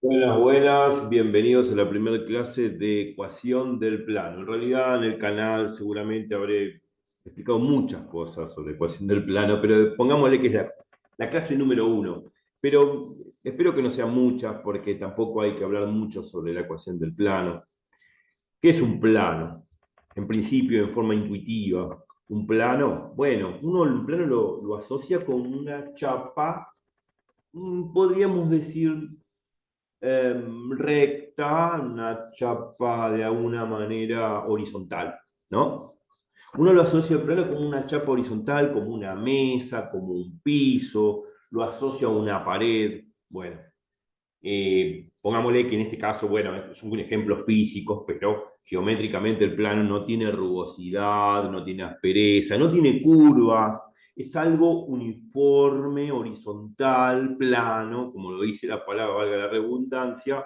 Buenas, buenas, bienvenidos a la primera clase de ecuación del plano. En realidad en el canal seguramente habré explicado muchas cosas sobre ecuación del plano, pero pongámosle que es la clase número uno. Pero espero que no sean muchas porque tampoco hay que hablar mucho sobre la ecuación del plano. ¿Qué es un plano? En principio, en forma intuitiva, un plano, bueno, uno el plano lo asocia con una chapa, podríamos decir recta, una chapa de alguna manera horizontal, ¿no? Uno lo asocia al plano como una chapa horizontal, como una mesa, como un piso, lo asocia a una pared. Bueno, pongámosle que en este caso, bueno, son ejemplos físicos, pero geométricamente el plano no tiene rugosidad, no tiene aspereza, no tiene curvas, es algo uniforme, horizontal, plano, como lo dice la palabra, valga la redundancia,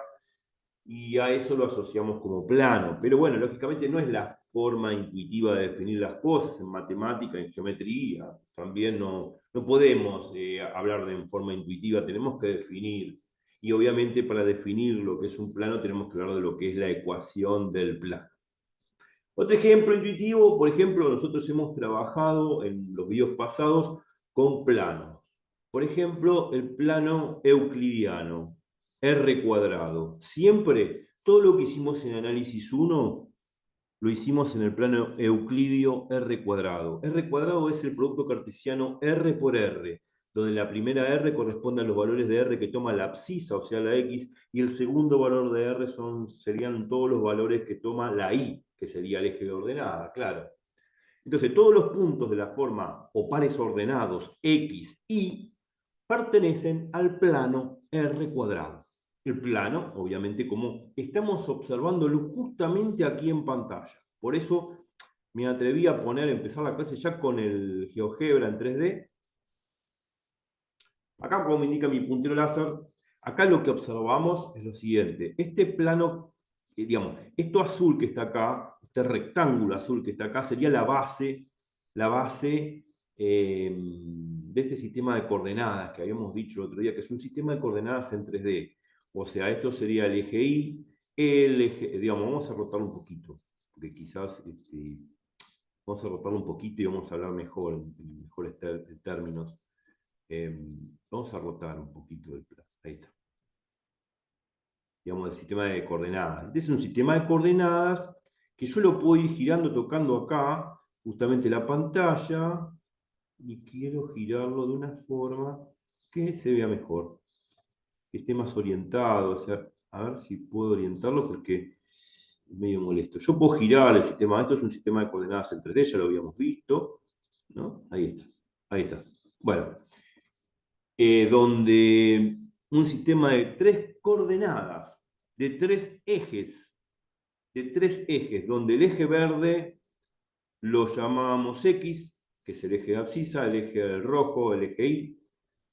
y a eso lo asociamos como plano. Pero bueno, lógicamente no es la forma intuitiva de definir las cosas en matemática, en geometría. También no podemos hablar de forma intuitiva, tenemos que definir. Y obviamente para definir lo que es un plano tenemos que hablar de lo que es la ecuación del plano. Otro ejemplo intuitivo, por ejemplo, nosotros hemos trabajado en los videos pasados con planos. Por ejemplo, el plano euclidiano, r cuadrado. Siempre todo lo que hicimos en análisis uno lo hicimos en el plano euclidio r cuadrado. R cuadrado es el producto cartesiano r por r, donde la primera r corresponde a los valores de r que toma la abscisa, o sea, la x, y el segundo valor de r serían todos los valores que toma la y, que sería el eje de ordenada, claro. Entonces, todos los puntos de la forma o pares ordenados x, y pertenecen al plano r cuadrado. El plano, obviamente, como estamos observándolo justamente aquí en pantalla. Por eso me atreví a empezar la clase ya con el GeoGebra en 3D. Acá, como me indica mi puntero láser, acá lo que observamos es lo siguiente. Este plano, digamos, esto azul que está acá, este rectángulo azul que está acá, sería la base de este sistema de coordenadas que habíamos dicho el otro día, que es un sistema de coordenadas en 3D. O sea, esto sería el eje Y, el eje, digamos, vamos a rotarlo un poquito, porque quizás vamos a rotarlo un poquito y vamos a hablar mejor, en mejores términos. Vamos a rotar un poquito el plano. Ahí está. Digamos, el sistema de coordenadas. Este es un sistema de coordenadas que yo lo puedo ir girando, tocando acá, justamente la pantalla, y quiero girarlo de una forma que se vea mejor, que esté más orientado. O sea, a ver si puedo orientarlo porque es medio molesto. Yo puedo girar el sistema. Esto es un sistema de coordenadas en 3D, ya lo habíamos visto, ¿no? Ahí está. Ahí está. Bueno, donde un sistema de tres coordenadas, de tres ejes, donde el eje verde lo llamábamos X, que es el eje de abscisa, el eje rojo, el eje Y,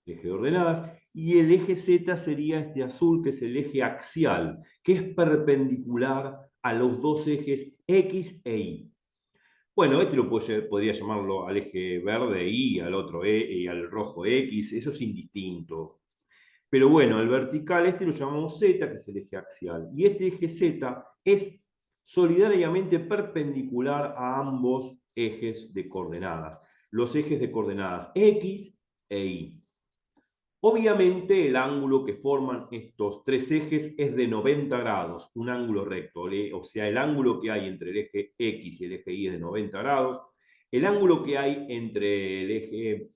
el eje de ordenadas, y el eje Z sería este azul, que es el eje axial, que es perpendicular a los dos ejes X e Y. Bueno, este podría llamarlo al eje verde Y, al otro y al rojo X, eso es indistinto. Pero bueno, el vertical este lo llamamos Z, que es el eje axial. Y este eje Z es solidariamente perpendicular a ambos ejes de coordenadas. Los ejes de coordenadas X e Y. Obviamente el ángulo que forman estos tres ejes es de 90 grados, un ángulo recto. O sea, el ángulo que hay entre el eje X y el eje Y es de 90 grados. El ángulo que hay entre el eje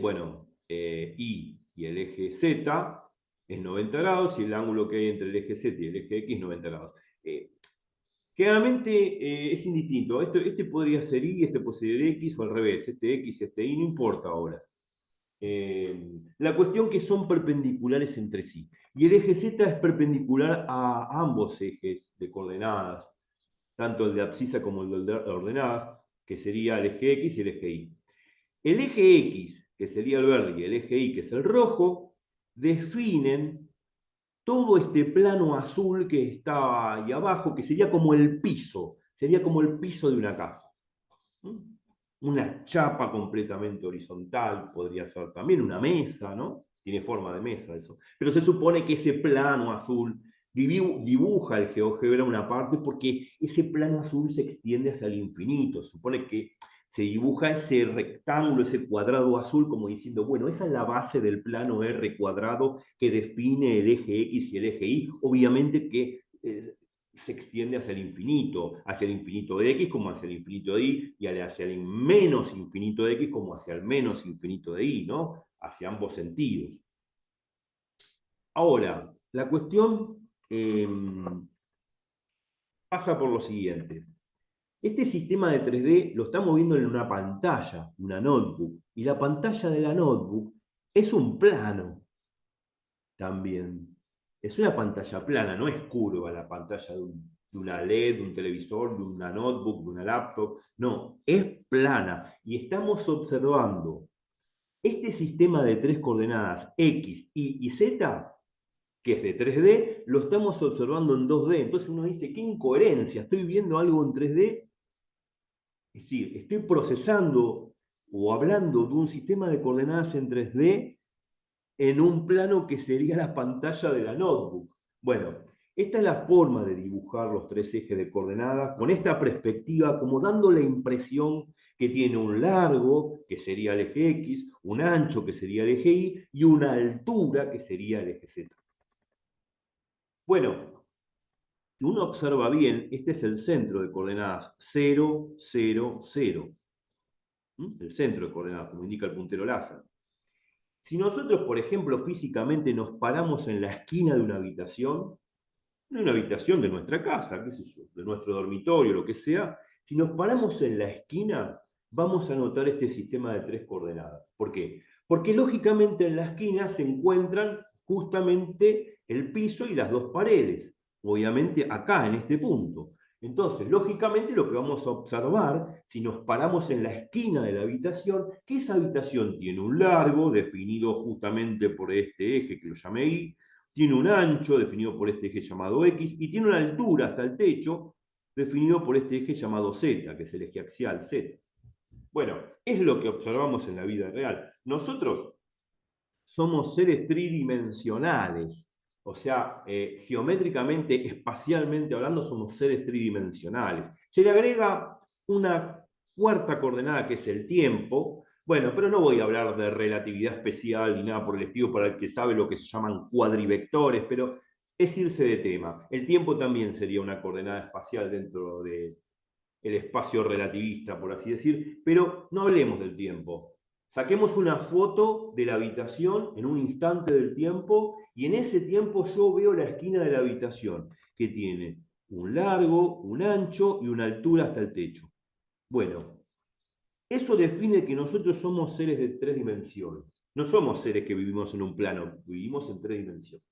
bueno, y el eje Z es 90 grados y el ángulo que hay entre el eje Z y el eje X es 90 grados. Eh, Generalmente es indistinto. Este podría ser Y, este puede ser X o al revés. Este X y este Y no importa ahora. La cuestión que son perpendiculares entre sí. Y el eje Z es perpendicular a ambos ejes de coordenadas, tanto el de abscisa como el de ordenadas, que sería el eje X y el eje Y. El eje X, que sería el verde, y el eje Y, que es el rojo, definen todo este plano azul que está ahí abajo, que sería como el piso de una casa. Una chapa completamente horizontal, podría ser también una mesa, ¿no? tiene forma de mesa eso. Pero se supone que ese plano azul dibuja el GeoGebra una parte porque ese plano azul se extiende hacia el infinito. Se supone que se dibuja ese rectángulo, ese cuadrado azul, como diciendo, bueno, esa es la base del plano R cuadrado que define el eje X y el eje Y. Obviamente que se extiende hacia el infinito de X como hacia el infinito de Y, y hacia el menos infinito de X como hacia el menos infinito de Y, ¿no? Hacia ambos sentidos. Ahora, la cuestión pasa por lo siguiente. Este sistema de 3D lo estamos viendo en una pantalla, una notebook, y la pantalla de la notebook es un plano también. Es una pantalla plana, no es curva la pantalla de una LED, de un televisor, de una notebook, de una laptop. No, es plana. Y estamos observando este sistema de tres coordenadas X, Y y Z, que es de 3D, lo estamos observando en 2D. Entonces uno dice, qué incoherencia, estoy viendo algo en 3D. Es decir, estoy procesando o hablando de un sistema de coordenadas en 3D en un plano que sería la pantalla de la notebook. Bueno, esta es la forma de dibujar los tres ejes de coordenadas con esta perspectiva, como dando la impresión que tiene un largo, que sería el eje X, un ancho, que sería el eje Y, y una altura, que sería el eje Z. Bueno, si uno observa bien, este es el centro de coordenadas 0, 0, 0. El centro de coordenadas, como indica el puntero láser. Si nosotros, por ejemplo, físicamente nos paramos en la esquina de una habitación de nuestra casa, qué sé yo, de nuestro dormitorio, lo que sea, si nos paramos en la esquina, vamos a notar este sistema de tres coordenadas. ¿Por qué? Porque lógicamente en la esquina se encuentran justamente el piso y las dos paredes, obviamente acá, en este punto. Entonces, lógicamente lo que vamos a observar, si nos paramos en la esquina de la habitación, que esa habitación tiene un largo definido justamente por este eje que lo llamé Y, tiene un ancho definido por este eje llamado X y tiene una altura hasta el techo definido por este eje llamado Z, que es el eje axial Z. Bueno, es lo que observamos en la vida real. Nosotros somos seres tridimensionales, o sea, geométricamente, espacialmente hablando, somos seres tridimensionales. Se le agrega una cuarta coordenada que es el tiempo. Bueno, pero no voy a hablar de relatividad especial ni nada por el estilo para el que sabe lo que se llaman cuadrivectores, pero es irse de tema. El tiempo también sería una coordenada espacial dentro del espacio relativista, por así decir, pero no hablemos del tiempo. Saquemos una foto de la habitación en un instante del tiempo y en ese tiempo yo veo la esquina de la habitación que tiene un largo, un ancho y una altura hasta el techo. Bueno, eso define que nosotros somos seres de tres dimensiones. No somos seres que vivimos en un plano, vivimos en tres dimensiones.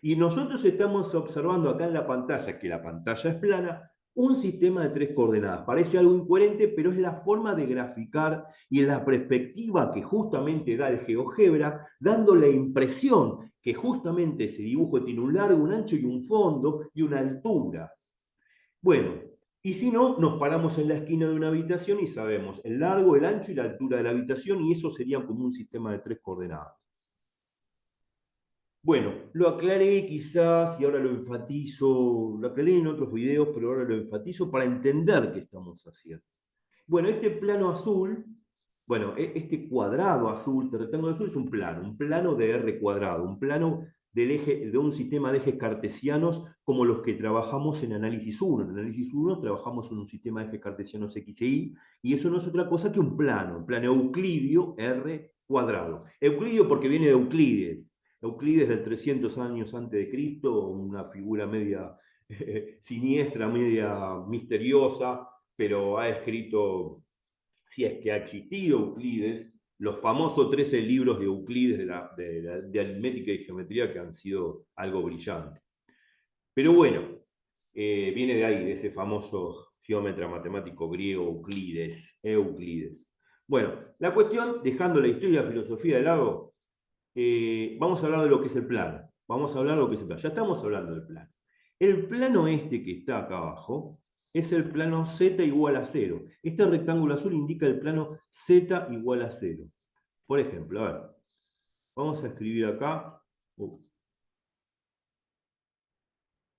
Y nosotros estamos observando acá en la pantalla, que la pantalla es plana, un sistema de tres coordenadas. Parece algo incoherente, pero es la forma de graficar y la perspectiva que justamente da el GeoGebra, dando la impresión que justamente ese dibujo tiene un largo, un ancho y un fondo y una altura. Bueno, y si no, nos paramos en la esquina de una habitación y sabemos el largo, el ancho y la altura de la habitación, y eso sería como un sistema de tres coordenadas. Bueno, lo aclaré quizás y ahora lo enfatizo, lo aclaré en otros videos, pero ahora lo enfatizo para entender qué estamos haciendo. Bueno, este plano azul, bueno, este cuadrado azul, este rectángulo azul es un plano de R cuadrado, un plano del eje, de un sistema de ejes cartesianos como los que trabajamos en análisis 1. En análisis 1 trabajamos en un sistema de ejes cartesianos X e Y, y eso no es otra cosa que un plano euclidio R cuadrado. Euclidio porque viene de Euclides. Euclides del 300 años antes de Cristo, una figura media siniestra, media misteriosa, pero ha escrito, si es que ha existido Euclides, los famosos 13 libros de Euclides de aritmética y geometría que han sido algo brillante. Pero bueno, viene de ahí, de ese famoso geómetra matemático griego Euclides. Bueno, la cuestión, dejando la historia y la filosofía de lado, vamos a hablar de lo que es el plano. Vamos a hablar de lo que es el plano. Ya estamos hablando del plano. El plano este que está acá abajo es el plano z igual a 0. Este rectángulo azul indica el plano z igual a 0. Por ejemplo, a ver. Vamos a escribir acá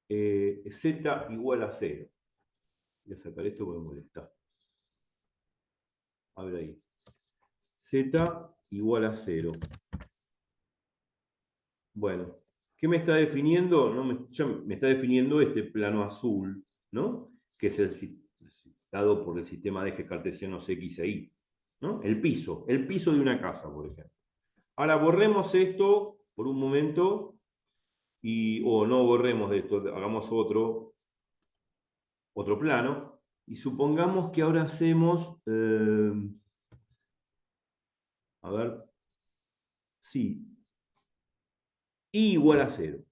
z igual a 0. Voy a sacar esto porque me molesta. A ver ahí. Z igual a 0. Bueno, ¿qué me está definiendo? No ya me está definiendo este plano azul, ¿no? Que es dado por el sistema de ejes cartesianos X e Y, ¿no? El piso de una casa, por ejemplo. Ahora borremos esto por un momento, o no borremos esto, hagamos otro plano, y supongamos que ahora hacemos, a ver, sí, y igual a 0.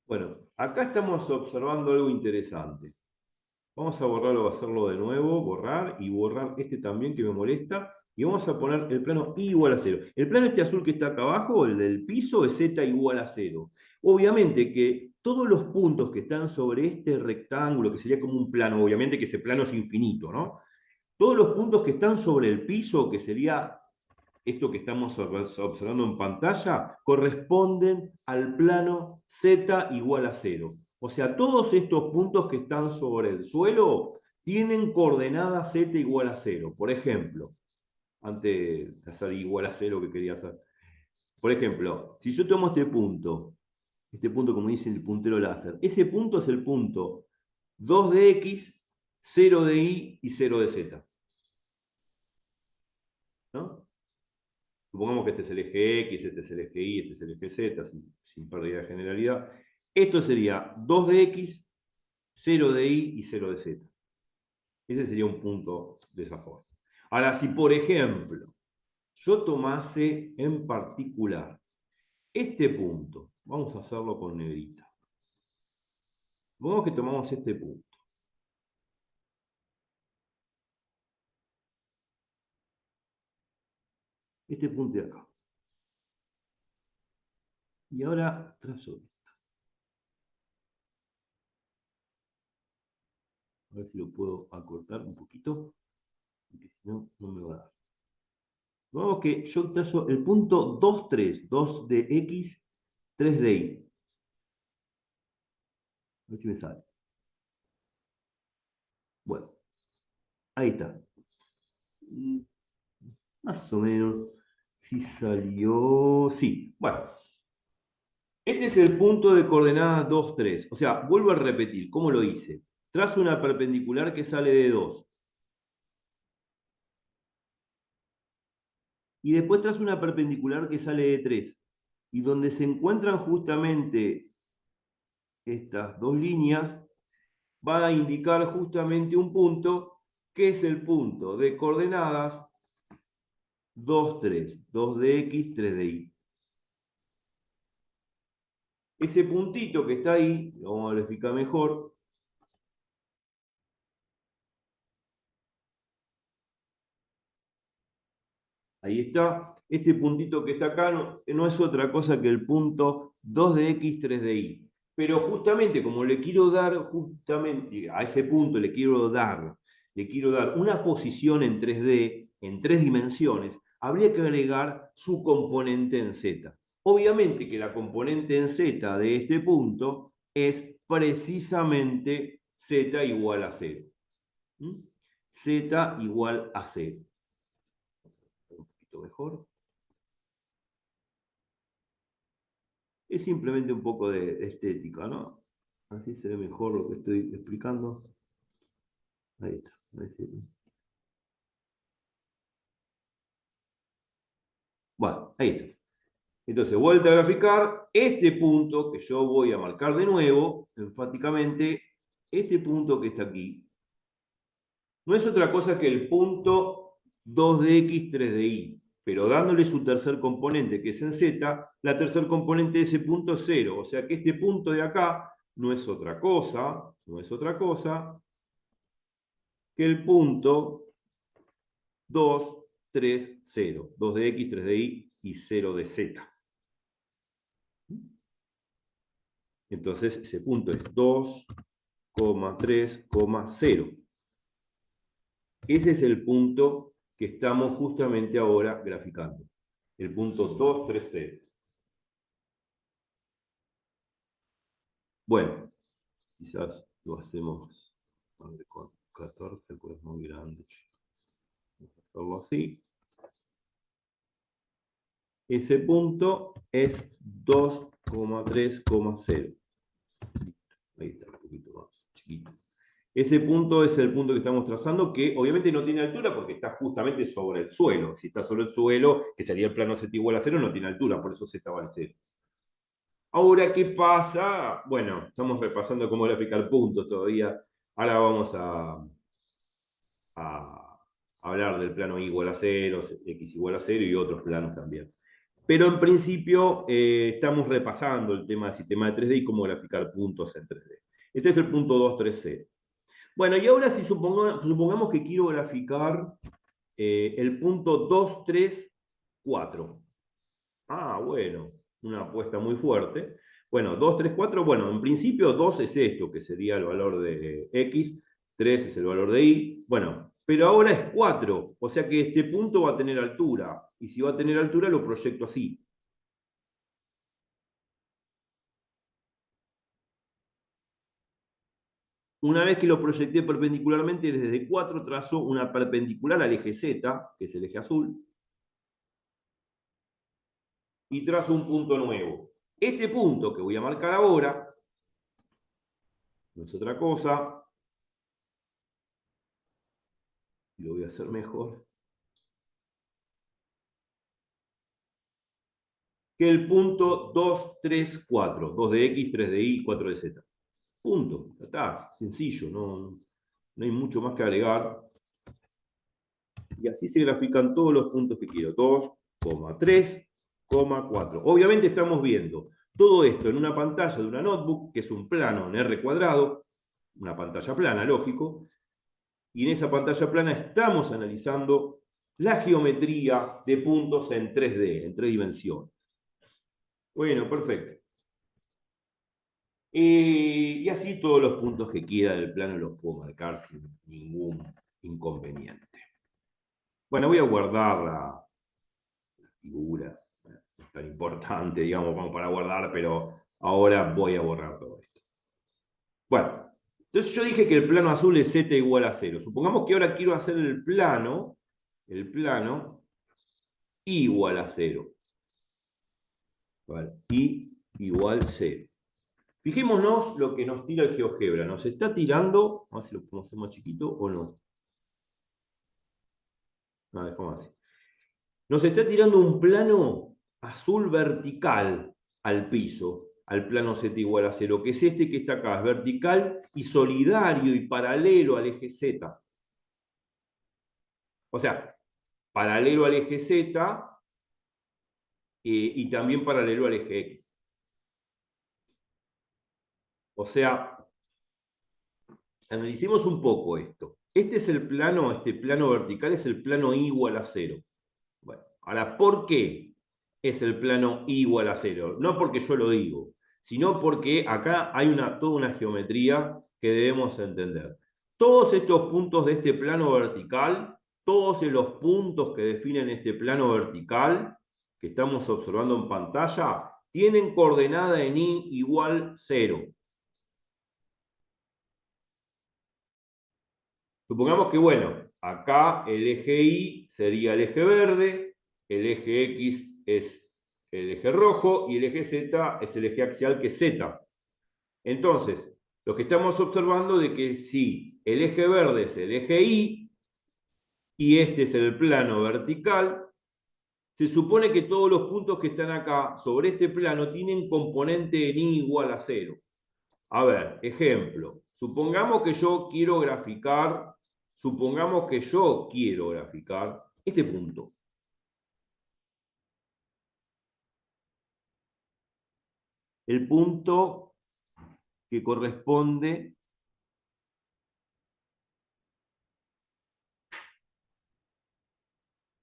Bueno, acá estamos observando algo interesante. Vamos a borrarlo, a hacerlo de nuevo, borrar y borrar este también que me molesta. Y vamos a poner el plano i igual a 0. El plano este azul que está acá abajo, el del piso, es z igual a 0. Obviamente que todos los puntos que están sobre este rectángulo, que sería como un plano, obviamente que ese plano es infinito, ¿no? Todos los puntos que están sobre el piso, que sería esto que estamos observando en pantalla, corresponden al plano z igual a 0. O sea, todos estos puntos que están sobre el suelo tienen coordenadas z igual a 0. Por ejemplo, antes de hacer igual a 0 que quería hacer. Por ejemplo, si yo tomo este punto como dice el puntero láser, ese punto es el punto 2 de x, 0 de y y 0 de z. ¿No? Supongamos que este es el eje X, este es el eje Y, este es el eje Z, sin pérdida de generalidad. Esto sería 2 de X, 0 de Y y 0 de Z. Ese sería un punto de esa forma. Ahora, si por ejemplo, yo tomase en particular este punto, vamos a hacerlo con negrita. Supongamos que tomamos este punto. Este punto de acá. Y ahora trazo esto. A ver si lo puedo acortar un poquito, porque si no, no me va a dar. Vamos que yo trazo el punto 2, 3, 2 de X, 3 de Y. A ver si me sale. Bueno, ahí está. Más o menos. Si salió. Sí, bueno. Este es el punto de coordenada 2, 3. O sea, vuelvo a repetir, ¿cómo lo hice? Trazo una perpendicular que sale de 2. Y después trazo una perpendicular que sale de 3. Y donde se encuentran justamente estas dos líneas, va a indicar justamente un punto, que es el punto de coordenadas 2, 3. 2 de X, 3 de Y. Ese puntito que está ahí, lo vamos a verificar mejor. Ahí está. Este puntito que está acá no es otra cosa que el punto 2 de X, 3 de Y. Pero justamente como le quiero dar, justamente a ese punto le quiero dar una posición en 3D, en 3 dimensiones, habría que agregar su componente en Z. Obviamente que la componente en Z de este punto es precisamente Z igual a 0. Z igual a 0. Un poquito mejor. Es simplemente un poco de estética, ¿no? Así se ve mejor lo que estoy explicando. Ahí está. Bueno, ahí está. Entonces, vuelta a graficar. Este punto que yo voy a marcar de nuevo, enfáticamente, este punto que está aquí, no es otra cosa que el punto 2 de X, 3 de Y. Pero dándole su tercer componente, que es en Z, la tercer componente de ese punto es 0. O sea que este punto de acá no es otra cosa que el punto 2, 3, 0. 2 de X, 3 de Y y 0 de Z. Entonces ese punto es 2, 3, 0. Ese es el punto que estamos justamente ahora graficando. el punto 2, 3, 0. Bueno, quizás lo hacemos con 14, pues es muy grande. Vamos a hacerlo así. Ese punto es 2,3,0. Ahí está, un poquito más chiquito. Ese punto es el punto que estamos trazando, que obviamente no tiene altura porque está justamente sobre el suelo. Si está sobre el suelo, que sería el plano z igual a 0, no tiene altura, por eso z vale 0. Ahora, ¿qué pasa? Bueno, estamos repasando cómo graficar puntos todavía. Ahora vamos a hablar del plano y igual a 0, x igual a 0 y otros planos también. Pero en principio estamos repasando el tema del sistema de 3D y cómo graficar puntos en 3D. Este es el punto 230. Bueno, y ahora si supongamos que quiero graficar el punto 234. Ah, bueno, una apuesta muy fuerte. Bueno, 234, bueno, en principio 2 es esto, que sería el valor de x, 3 es el valor de y. Bueno, pero ahora es 4, o sea que este punto va a tener altura. Y si va a tener altura, lo proyecto así. Una vez que lo proyecté perpendicularmente, desde 4 trazo una perpendicular al eje Z, que es el eje azul, y trazo un punto nuevo. Este punto que voy a marcar ahora no es otra cosa, y lo voy a hacer mejor, que el punto 2, 3, 4. 2 de X, 3 de Y, 4 de Z. Punto. Ya está, sencillo, no hay mucho más que agregar. Y así se grafican todos los puntos que quiero. 2, 3, 4. Obviamente estamos viendo todo esto en una pantalla de una notebook, que es un plano en R cuadrado, una pantalla plana, lógico, y en esa pantalla plana estamos analizando la geometría de puntos en 3D, en 3 dimensiones. Bueno, perfecto. Y así todos los puntos que quedan del plano los puedo marcar sin ningún inconveniente. Bueno, voy a guardar la figura, no es tan importante, digamos, como para guardar, pero ahora voy a borrar todo esto. Bueno, entonces yo dije que el plano azul es z igual a 0. Supongamos que ahora quiero hacer el plano igual a 0. ¿Vale? Y igual 0. Fijémonos lo que nos tira el GeoGebra. Nos está tirando, vamos a ver si lo podemos hacer más chiquito o no. No, dejamos así. Nos está tirando un plano azul vertical al piso, al plano z igual a 0, que es este que está acá, es vertical y solidario y paralelo al eje z. O sea, paralelo al eje z y también paralelo al eje x. O sea, analicemos un poco esto. Este es el plano, este plano vertical es el plano igual a 0. Bueno, ahora, ¿por qué es el plano igual a 0? No porque yo lo digo, sino porque acá hay toda una geometría que debemos entender. Todos estos puntos de este plano vertical, todos los puntos que definen este plano vertical que estamos observando en pantalla, tienen coordenada en y igual 0. Supongamos que, bueno, acá el eje Y sería el eje verde, el eje X es el eje rojo y el eje Z es el eje axial que es Z. Entonces, lo que estamos observando de que si el eje verde es el eje y este es el plano vertical, se supone que todos los puntos que están acá sobre este plano tienen componente en y igual a 0. A ver, ejemplo. Supongamos que yo quiero graficar este punto. El punto que corresponde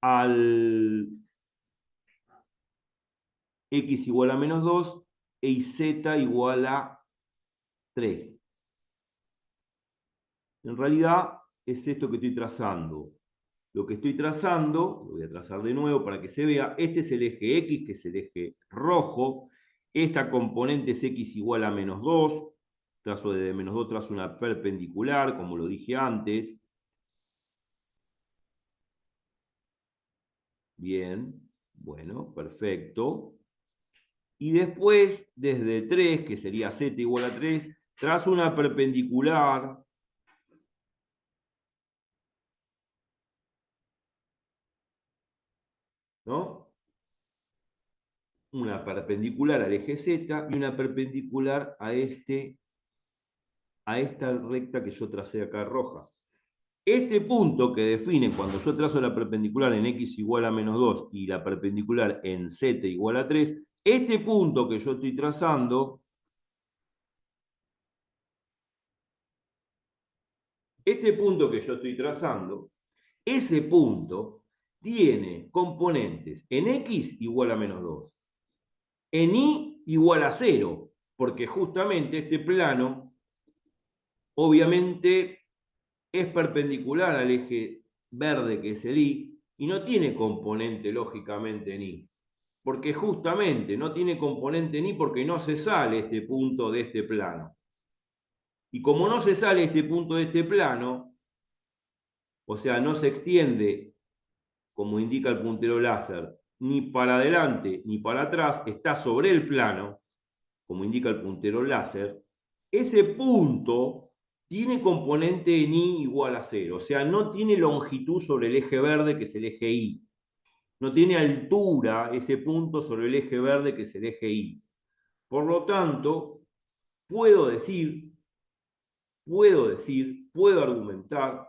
al x igual a menos 2 y z igual a 3. En realidad es esto que estoy trazando. lo que estoy trazando, lo voy a trazar de nuevo para que se vea, este es el eje X, que es el eje rojo, esta componente es X igual a menos 2, trazo de menos 2, trazo una perpendicular, como lo dije antes. Bien, bueno, perfecto. Y después, desde 3, que sería Z igual a 3, trazo una perpendicular. ¿No? Una perpendicular al eje Z y una perpendicular a esta recta que yo tracé acá roja. Este punto que define cuando yo trazo la perpendicular en X igual a menos 2 y la perpendicular en Z igual a 3, este punto que yo estoy trazando, ese punto tiene componentes en X igual a menos 2, en Y igual a 0, porque justamente este plano obviamente es perpendicular al eje verde que es el Y y no tiene componente lógicamente en Y, porque justamente no tiene componente en Y porque no se sale este punto de este plano. Y como no se sale este punto de este plano, o sea, no se extiende, como indica el puntero láser, ni para adelante ni para atrás, está sobre el plano, como indica el puntero láser, ese punto tiene componente en Y igual a 0, o sea, no tiene longitud sobre el eje verde, que es el eje Y. No tiene altura ese punto sobre el eje verde, que es el eje Y. Por lo tanto, puedo argumentar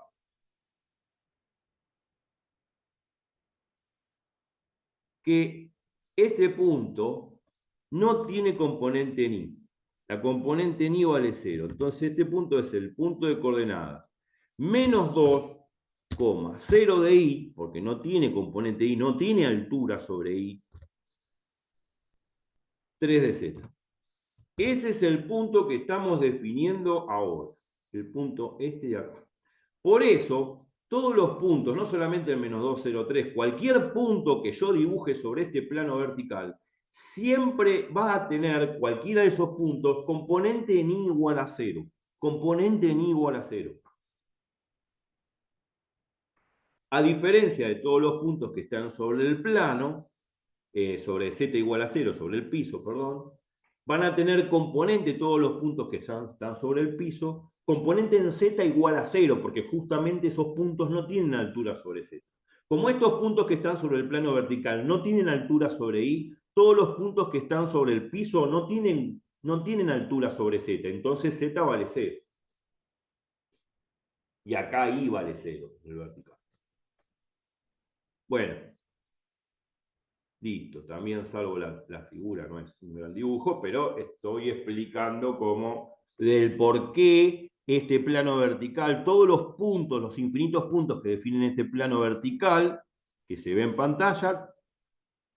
que este punto no tiene componente en Y. La componente en Y vale 0. Entonces este punto es el punto de coordenadas menos 2, 0 de Y, porque no tiene componente Y, no tiene altura sobre Y, 3 de Z. Ese es el punto que estamos definiendo ahora, el punto este de acá. Por eso, todos los puntos, no solamente el menos 2, 0, 3, cualquier punto que yo dibuje sobre este plano vertical, siempre va a tener cualquiera de esos puntos componente en Y igual a 0. Componente en Y igual a 0. A diferencia de todos los puntos que están sobre el plano, sobre Z igual a 0, sobre el piso, perdón, van a tener componente todos los puntos que están sobre el piso, componente en Z igual a 0, porque justamente esos puntos no tienen altura sobre Z. Como estos puntos que están sobre el plano vertical no tienen altura sobre Y, todos los puntos que están sobre el piso no tienen altura sobre Z, entonces Z vale 0. Y acá Y vale 0 en el vertical. Bueno, listo, también salvo la figura, no es un gran dibujo, pero estoy explicando cómo, del por qué este plano vertical, todos los puntos, los infinitos puntos que definen este plano vertical, que se ve en pantalla,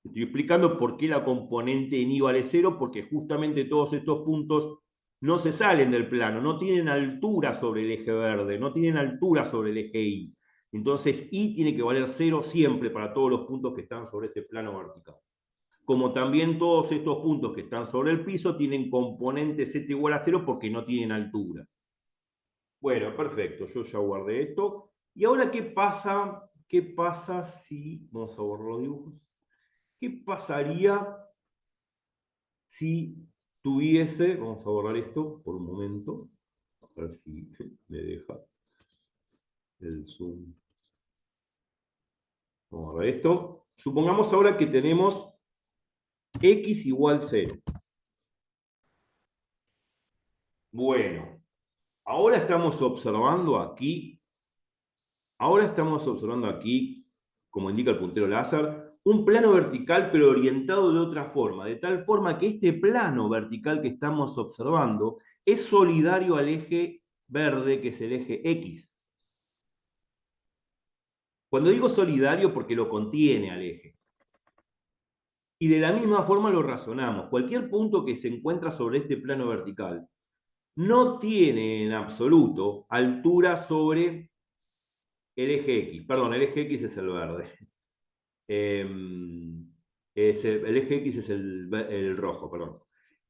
estoy explicando por qué la componente en Y vale 0, porque justamente todos estos puntos no se salen del plano, no tienen altura sobre el eje verde, no tienen altura sobre el eje Y. Entonces, Y tiene que valer 0 siempre para todos los puntos que están sobre este plano vertical. Como también todos estos puntos que están sobre el piso tienen componente Z igual a 0 porque no tienen altura. Bueno, perfecto, yo ya guardé esto. ¿Y ahora qué pasa? ¿Qué pasa si, vamos a borrar los dibujos, qué pasaría si tuviese, vamos a borrar esto por un momento, a ver si me deja el zoom. Vamos a ver esto. Supongamos ahora que tenemos X igual 0. Bueno, ahora estamos observando aquí, como indica el puntero láser, un plano vertical pero orientado de otra forma, de tal forma que este plano vertical que estamos observando es solidario al eje verde, que es el eje X. Cuando digo solidario, porque lo contiene al eje. Y de la misma forma lo razonamos. Cualquier punto que se encuentra sobre este plano vertical no tiene en absoluto altura sobre el eje X, perdón, el eje X es el verde. El eje X es el rojo, perdón.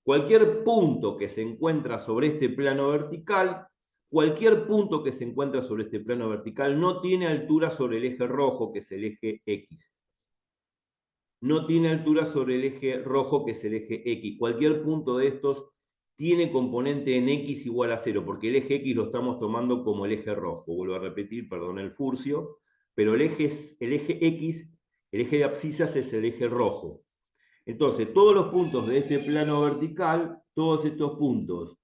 Cualquier punto que se encuentra sobre este plano vertical, cualquier punto que se encuentra sobre este plano vertical no tiene altura sobre el eje rojo, que es el eje X. No tiene altura sobre el eje rojo, que es el eje X. Cualquier punto de estos tiene componente en X igual a 0, porque el eje X lo estamos tomando como el eje rojo. Vuelvo a repetir, perdón el furcio, pero el eje X, el eje de abscisas es el eje rojo. Entonces, todos los puntos de este plano vertical, todos estos puntos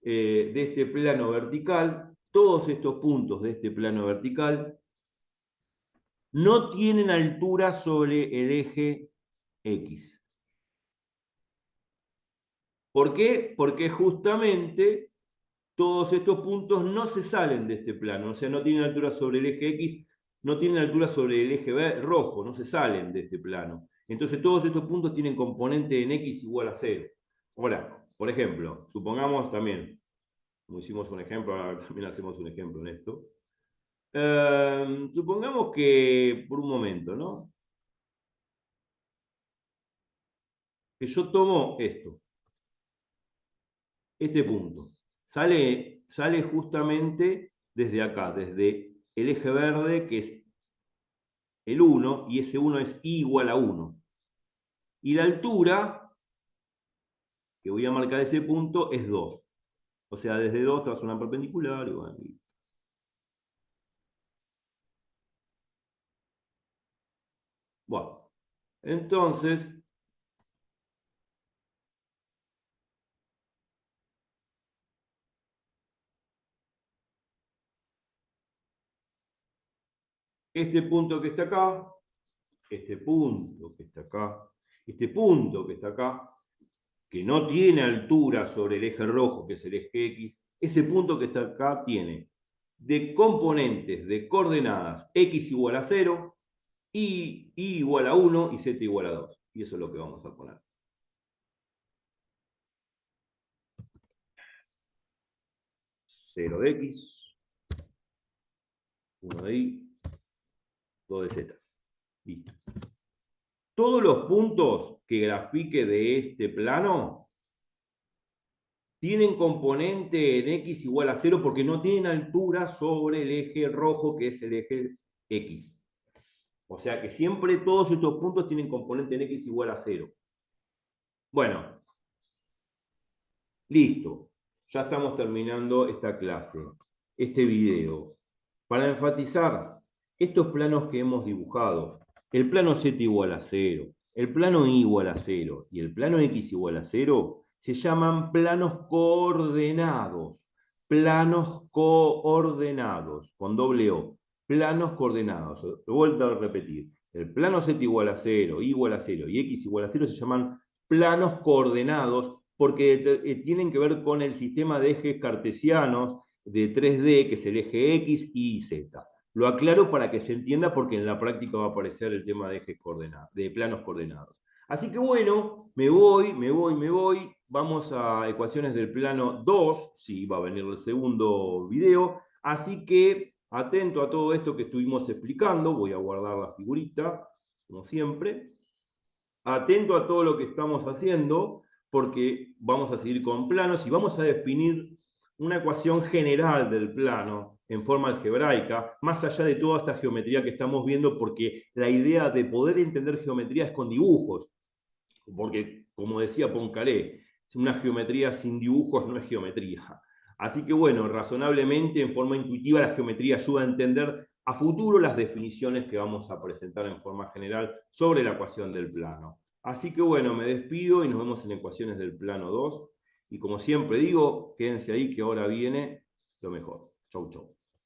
de este plano vertical, todos estos puntos de este plano vertical, no tienen altura sobre el eje X. ¿Por qué? Porque justamente todos estos puntos no se salen de este plano, o sea, no tienen altura sobre el eje X, no tienen altura sobre el eje rojo, no se salen de este plano. Entonces todos estos puntos tienen componente en X igual a 0. Ahora, por ejemplo, supongamos también, como hicimos un ejemplo, ahora también hacemos un ejemplo en esto. Supongamos que, por un momento, ¿no? Que yo tomo esto, este punto. Sale justamente desde acá, desde el eje verde, que es el 1, y ese 1 es I igual a 1. Y la altura, que voy a marcar ese punto, es 2. O sea, desde 2 te vas a una perpendicular. Bueno, entonces, este punto que está acá, este punto que está acá, este punto que está acá, que no tiene altura sobre el eje rojo, que es el eje X, ese punto que está acá tiene de componentes de coordenadas X igual a 0, Y igual a 1 y Z igual a 2. Y eso es lo que vamos a poner. 0 de X, 1 de Y, 2 de Z. Listo. Todos los puntos que grafique de este plano tienen componente en X igual a 0 porque no tienen altura sobre el eje rojo, que es el eje X. O sea que siempre todos estos puntos tienen componente en X igual a 0. Bueno, listo. Ya estamos terminando esta clase, este video. Para enfatizar estos planos que hemos dibujado, el plano Z igual a 0, el plano Y igual a 0 y el plano X igual a 0, se llaman planos coordenados. Planos coordenados, con doble O. Planos coordenados. De vuelta a repetir. El plano Z igual a 0, Y igual a 0 y X igual a 0 se llaman planos coordenados porque tienen que ver con el sistema de ejes cartesianos de 3D, que es el eje X, Y y Z. Lo aclaro para que se entienda porque en la práctica va a aparecer el tema de ejes coordenados, de planos coordenados. Así que bueno, me voy. Vamos a ecuaciones del plano 2, sí, va a venir el segundo video. Así que atento a todo esto que estuvimos explicando. Voy a guardar la figurita, como siempre. Atento a todo lo que estamos haciendo, porque vamos a seguir con planos y vamos a definir una ecuación general del plano en forma algebraica, más allá de toda esta geometría que estamos viendo, porque la idea de poder entender geometría es con dibujos, porque como decía Poincaré, una geometría sin dibujos no es geometría. Así que bueno, razonablemente, en forma intuitiva, la geometría ayuda a entender a futuro las definiciones que vamos a presentar en forma general sobre la ecuación del plano. Así que bueno, me despido y nos vemos en ecuaciones del plano 2. Y como siempre digo, quédense ahí que ahora viene lo mejor. Chau, chau.